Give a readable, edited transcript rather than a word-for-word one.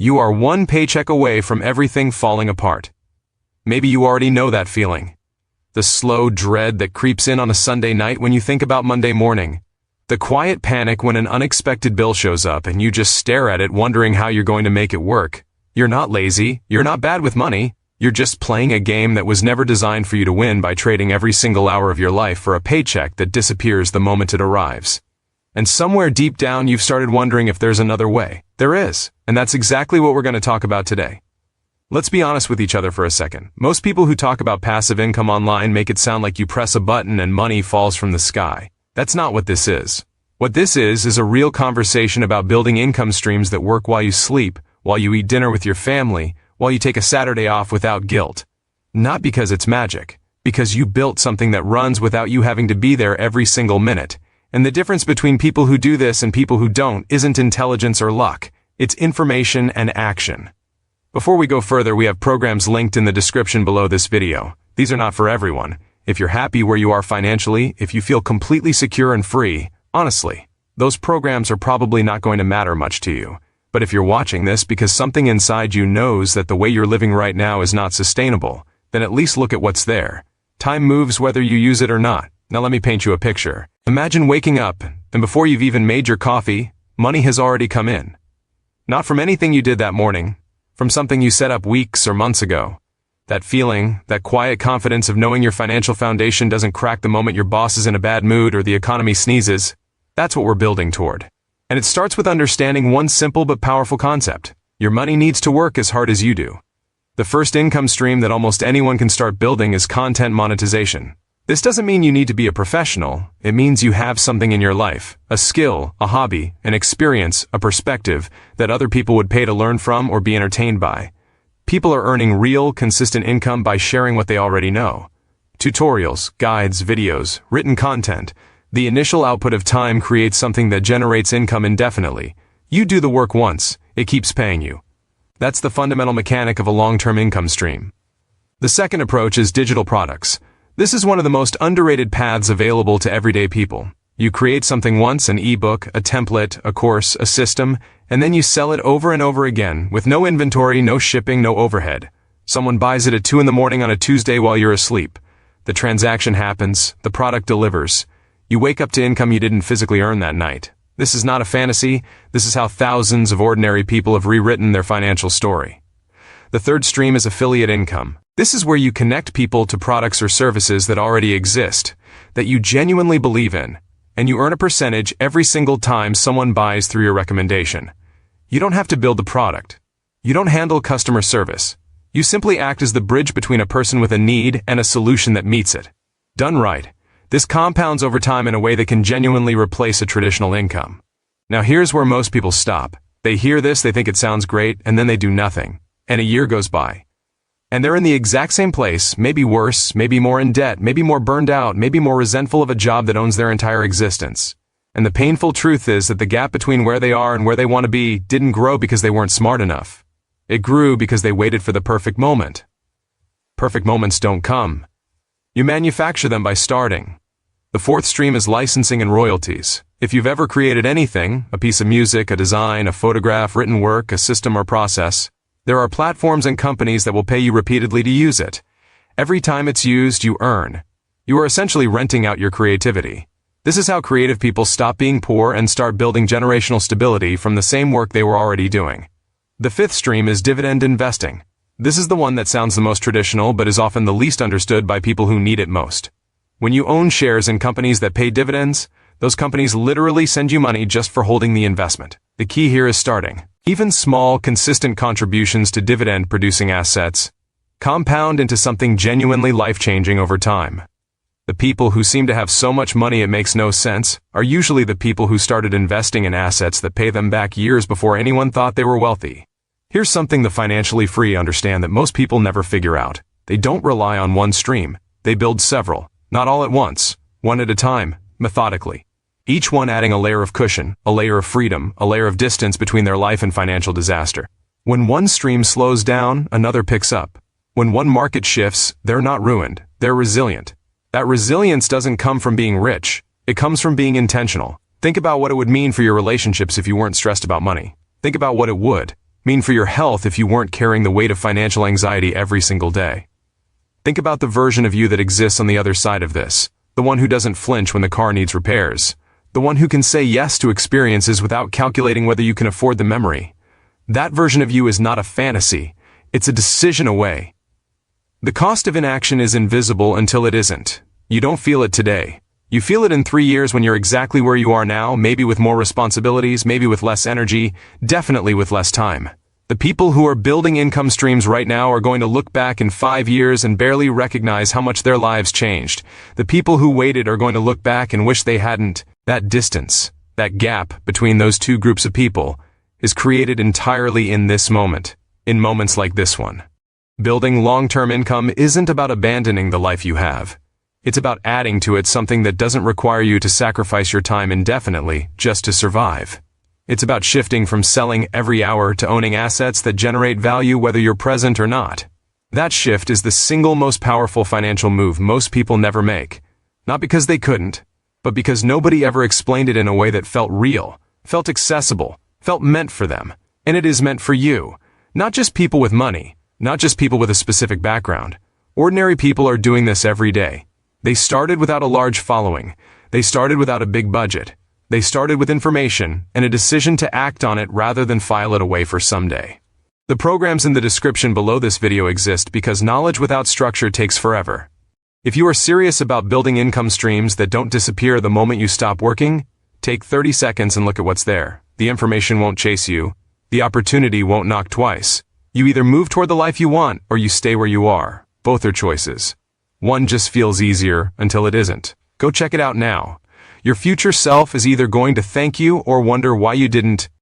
You are one paycheck away from everything falling apart. Maybe you already know that feeling. The slow dread that creeps in on a Sunday night when you think about Monday morning. The quiet panic when an unexpected bill shows up and you just stare at it wondering how you're going to make it work. You're not lazy, you're not bad with money, you're just playing a game that was never designed for you to win by trading every single hour of your life for a paycheck that disappears the moment it arrives. And somewhere deep down you've started wondering if there's another way. There is, and that's exactly what we're going to talk about today. Let's be honest with each other for a second. Most people who talk about passive income online make it sound like you press a button and money falls from the sky. That's not what this is. What this is a real conversation about building income streams that work while you sleep, while you eat dinner with your family, while you take a Saturday off without guilt. Not because it's magic, because you built something that runs without you having to be there every single minute. And the difference between people who do this and people who don't isn't intelligence or luck. It's information and action. Before we go further, we have programs linked in the description below this video. These are not for everyone. If you're happy where you are financially, if you feel completely secure and free, honestly, those programs are probably not going to matter much to you. But if you're watching this because something inside you knows that the way you're living right now is not sustainable, then at least look at what's there. Time moves whether you use it or not. Now let me paint you a picture. Imagine waking up, and before you've even made your coffee, money has already come in. Not from anything you did that morning, from something you set up weeks or months ago. That feeling, that quiet confidence of knowing your financial foundation doesn't crack the moment your boss is in a bad mood or the economy sneezes, that's what we're building toward. And it starts with understanding one simple but powerful concept. Your money needs to work as hard as you do. The first income stream that almost anyone can start building is content monetization. This doesn't mean you need to be a professional. It means you have something in your life, a skill, a hobby, an experience, a perspective that other people would pay to learn from or be entertained by. People are earning real, consistent income by sharing what they already know. Tutorials, guides, videos, written content. The initial output of time creates something that generates income indefinitely. You do the work once, it keeps paying you. That's the fundamental mechanic of a long-term income stream. The second approach is digital products. This is one of the most underrated paths available to everyday people. You create something once, an ebook, a template, a course, a system, and then you sell it over and over again with no inventory, no shipping, no overhead. Someone buys it at 2 in the morning on a Tuesday while you're asleep. The transaction happens, the product delivers. You wake up to income you didn't physically earn that night. This is not a fantasy. This is how thousands of ordinary people have rewritten their financial story. The third stream is affiliate income. This is where you connect people to products or services that already exist, that you genuinely believe in, and you earn a percentage every single time someone buys through your recommendation. You don't have to build the product. You don't handle customer service. You simply act as the bridge between a person with a need and a solution that meets it. Done right, this compounds over time in a way that can genuinely replace a traditional income. Now here's where most people stop. They hear this, they think it sounds great, and then they do nothing. And a year goes by. And they're in the exact same place, maybe worse, maybe more in debt, maybe more burned out, maybe more resentful of a job that owns their entire existence. And the painful truth is that the gap between where they are and where they want to be didn't grow because they weren't smart enough. It grew because they waited for the perfect moment. Perfect moments don't come. You manufacture them by starting. The fourth stream is licensing and royalties. If you've ever created anything, a piece of music, a design, a photograph, written work, a system or process, there are platforms and companies that will pay you repeatedly to use it. Every time it's used, you earn. You are essentially renting out your creativity. This is how creative people stop being poor and start building generational stability from the same work they were already doing. The fifth stream is dividend investing. This is the one that sounds the most traditional but is often the least understood by people who need it most. When you own shares in companies that pay dividends, those companies literally send you money just for holding the investment. The key here is starting. Even small, consistent contributions to dividend-producing assets compound into something genuinely life-changing over time. The people who seem to have so much money it makes no sense are usually the people who started investing in assets that pay them back years before anyone thought they were wealthy. Here's something the financially free understand that most people never figure out. They don't rely on one stream. They build several, not all at once, one at a time, methodically. Each one adding a layer of cushion, a layer of freedom, a layer of distance between their life and financial disaster. When one stream slows down, another picks up. When one market shifts, they're not ruined, they're resilient. That resilience doesn't come from being rich, it comes from being intentional. Think about what it would mean for your relationships if you weren't stressed about money. Think about what it would mean for your health if you weren't carrying the weight of financial anxiety every single day? Think about the version of you that exists on the other side of this, the one who doesn't flinch when the car needs repairs, the one who can say yes to experiences without calculating whether you can afford the memory. That version of you is not a fantasy, it's a decision away. The cost of inaction is invisible until it isn't. You don't feel it today. You feel it in 3 years when you're exactly where you are now, maybe with more responsibilities, maybe with less energy, definitely with less time. The people who are building income streams right now are going to look back in 5 years and barely recognize how much their lives changed. The people who waited are going to look back and wish they hadn't. That distance, that gap between those two groups of people, is created entirely in this moment, in moments like this one. Building long-term income isn't about abandoning the life you have. It's about adding to it something that doesn't require you to sacrifice your time indefinitely just to survive. It's about shifting from selling every hour to owning assets that generate value whether you're present or not. That shift is the single most powerful financial move most people never make. Not because they couldn't, but because nobody ever explained it in a way that felt real, felt accessible, felt meant for them. And it is meant for you. Not just people with money, not just people with a specific background. Ordinary people are doing this every day. They started without a large following. They started without a big budget. They started with information and a decision to act on it rather than file it away for someday. The programs in the description below this video exist because knowledge without structure takes forever. If you are serious about building income streams that don't disappear the moment you stop working, take 30 seconds and look at what's there. The information won't chase you. The opportunity won't knock twice. You either move toward the life you want or you stay where you are. Both are choices. One just feels easier until it isn't. Go check it out now. Your future self is either going to thank you or wonder why you didn't.